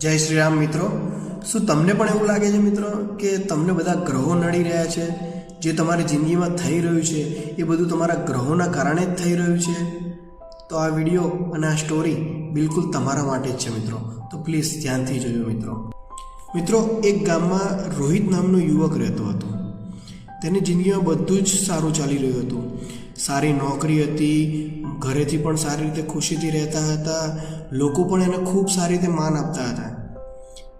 જય શ્રી રામ મિત્રો। શું તમને પણ એવું લાગે છે મિત્રો કે તમને બધા ગ્રહો નડી રહ્યા છે? જે તમારી જિંદગીમાં થઈ રહ્યું છે એ બધું તમારા ગ્રહોના કારણે જ થઈ રહ્યું છે? તો આ વિડીયો અને આ સ્ટોરી બિલકુલ તમારા માટે જ છે મિત્રો, તો પ્લીઝ ધ્યાનથી જોજો મિત્રો। એક ગામમાં રોહિત નામનો યુવક રહેતો હતો। તેની જિંદગીમાં બધું જ સારું ચાલી રહ્યું હતું। સારી નોકરી હતી, ઘરેથી પણ સારી રીતે ખુશીથી રહેતા હતા, લોકો પણ એને ખૂબ સારી રીતે માન આપતા હતા।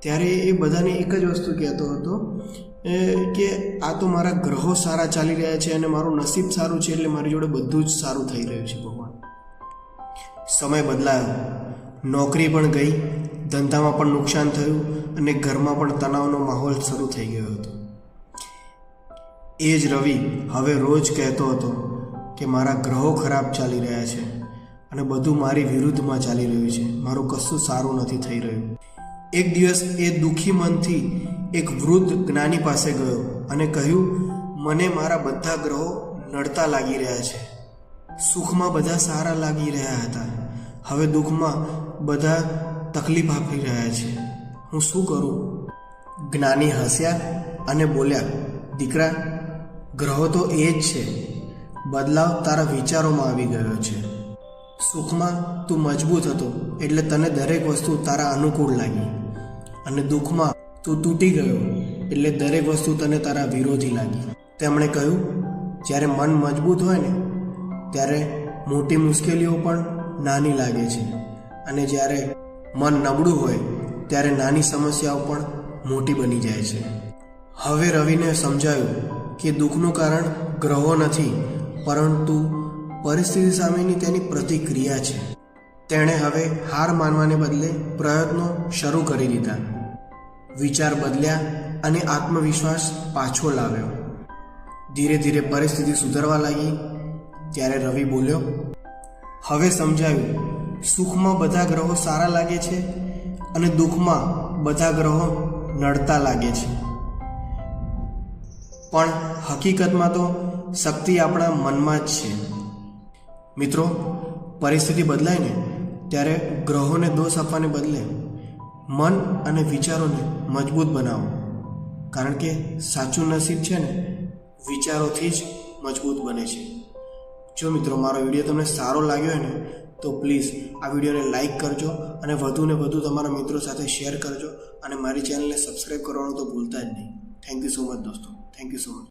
ત્યારે એ બધાને એક જ વસ્તુ કહેતો હતો કે આ તો મારા ગ્રહો સારા ચાલી રહ્યા છે અને મારું નસીબ સારું છે, એટલે મારી જોડે બધું જ સારું થઈ રહ્યું છે ભગવાન। સમય બદલાયો, નોકરી પણ ગઈ, ધંધામાં પણ નુકસાન થયું અને ઘરમાં પણ તણાવનો માહોલ શરૂ થઈ ગયો હતો। એ જ રવિ હવે રોજ કહેતો હતો કે મારા ગ્રહો ખરાબ ચાલી રહ્યા છે અને બધું મારી વિરુદ્ધમાં ચાલી રહ્યું છે, મારું કશું સારું નથી થઈ રહ્યું। એક દિવસ એ દુઃખી મનથી એક વૃદ્ધ જ્ઞાની પાસે ગયો અને કહ્યું, મને મારા બધા ગ્રહો નડતા લાગી રહ્યા છે। સુખમાં બધા સારા લાગી રહ્યા હતા, હવે દુઃખમાં બધા તકલીફ આપી રહ્યા છે, હું શું કરું? જ્ઞાની હસ્યા અને બોલ્યા, દીકરા, ગ્રહો તો એ જ છે, બદલાવ તારા વિચારોમાં આવી ગયો છે। સુખમાં તું મજબૂત હતો એટલે તને દરેક વસ્તુ તારા અનુકૂળ લાગી, અને દુઃખમાં તું તૂટી ગયો એટલે દરેક વસ્તુ તને તારા વિરોધી લાગી। તેમણે કહ્યું, જ્યારે મન મજબૂત હોય ને ત્યારે મોટી મુશ્કેલીઓ પણ નાની લાગે છે, અને જ્યારે મન નબળું હોય ત્યારે નાની સમસ્યાઓ પણ મોટી બની જાય છે। હવે રવિને સમજાયું કે દુઃખનું કારણ ગ્રહો નથી, પરંતુ પરિસ્થિતિ સામેની તેની પ્રતિક્રિયા છે। તેણે હવે હાર માનવાને બદલે પ્રયત્નો શરૂ કરી દીધા, વિચાર બદલ્યા અને આત્મવિશ્વાસ પાછો લાવ્યો। ધીરે ધીરે પરિસ્થિતિ સુધરવા લાગી। ત્યારે રવિ બોલ્યો, હવે સમજાયું, સુખમાં બધા ગ્રહો સારા લાગે છે અને દુઃખમાં બધા ગ્રહો નડતા લાગે છે, પણ હકીકતમાં તો શક્તિ આપણા મનમાં જ છે। મિત્રો, પરિસ્થિતિ બદલાય ને ત્યારે ગ્રહોને દોષ આપવાને બદલે મન અને વિચારોને મજબૂત બનાવો, કારણ કે સાચું નસીબ છે ને વિચારોથી જ મજબૂત બને છે। જો મિત્રો મારો વિડીયો તમને સારો લાગ્યો હોય ને તો પ્લીઝ આ વિડીયોને લાઈક કરજો અને વધુને વધુ તમારા મિત્રો સાથે શેર કરજો, અને મારી ચેનલને સબસ્ક્રાઈબ કરવાનું તો ભૂલતા જ નહીં। થેન્ક યુ સો મચ દોસ્તો, થેન્ક યુ સો મચ।